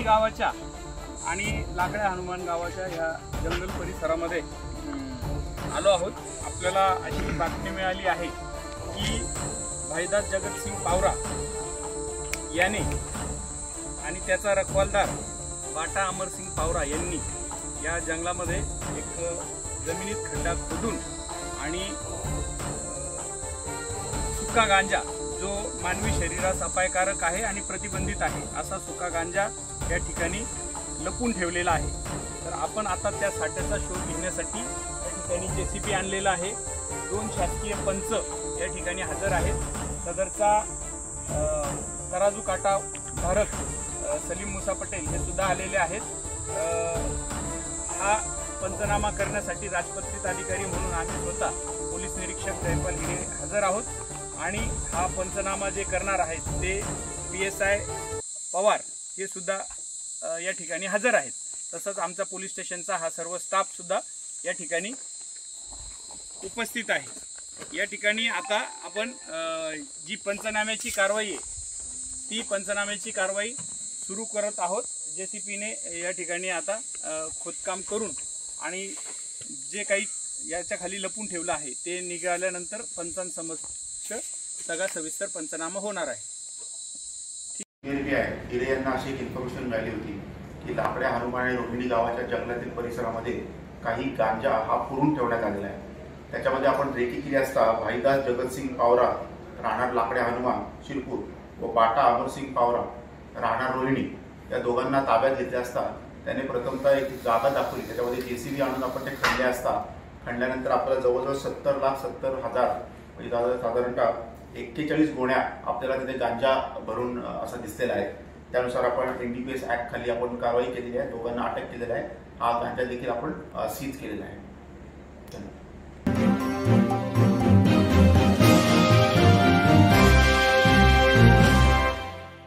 रोहिणी गावाच्या आणि लाकड्या हनुमान गावाच्या या जंगल परिसरामध्ये आलो आहोत। आपल्याला अशी बातमी मिळाली आहे की भाईदास जगतसिंग पावरा याने आणि त्याचा रखवालदार बाटा अमरसिंग पावरा यांनी या जंगलामध्ये एक जमिनीत खड्डा खोदून आणि सुका गांजा जो मानवी शरीरास अपायकारक आहे आणि प्रतिबंधित आहे असा सुका गांजा या ठिकाणी लपून ठेवलेला आहे। तर आपण आता त्या साठ्याचा शोध घेण्यासाठी या ठिकाणी JCB आणलेला आहे। 2 शासकीय पंच या ठिकाणी हजर आहेत। सदरचा तराजू काटा धारक सलीम मुसा पटेल हे सुद्धा आलेले आहेत। हा पंचनामा करण्यासाठी राजपत्रित अधिकारी म्हणून आम्ही स्वतः पोलीस निरीक्षक जयपाल हिरे हजर आहोत आणि हा पंचनामा जे करणार आहेत ते PSI पवार हे सुद्धा या ठिकाणी हजर आहेत। तसंच आमचा पोलीस स्टेशनचा हा सर्व स्टाफ सुद्धा या ठिकाणी उपस्थित आहे। या ठिकाणी आता आपण जी पंचनाम्याची कारवाई आहे ती पंचनाम्याची कारवाई सुरू करत आहोत। JCBने या ठिकाणी आता खोदकाम करून आणि जे काही याच्या खाली लपून ठेवलं आहे ते निघाल्यानंतर पंचांसमक्ष सगळा सविस्तर पंचनामा होणार आहे। हिरे यांना अशी एक इन्फॉर्मेशन मिळाली होती की लाकड्या हनुमान आणि रोहिणी गावाच्या जंगलातील परिसरामध्ये काही गांजा हा पुरून ठेवण्यात आलेला आहे। त्याच्यामध्ये आपण रेकी केली असता भाईदास जगतसिंग पावरा राहणार लाकड्या हनुमान शिरपूर व बाटा अमरसिंग पावरा राहणार रोहिणी या दोघांना ताब्यात घेतले असता त्याने प्रथमतः एक जागा दाखवली। त्याच्यामध्ये JCB आणून आपण ते खणले असता खणल्यानंतर आपल्याला जवळजवळ 70,70,000 म्हणजे साधारणतः 41 गोण्या आपल्याला तिथे गांजा भरून असं दिसलेला आहे। त्यानुसार आपण NDPS ऍक्ट खाली आपण कारवाई केलेली आहे। दोघांना अटक केलेला आहे। हा गांजा देखील आपण सीज केलेला आहे। धन्यवाद।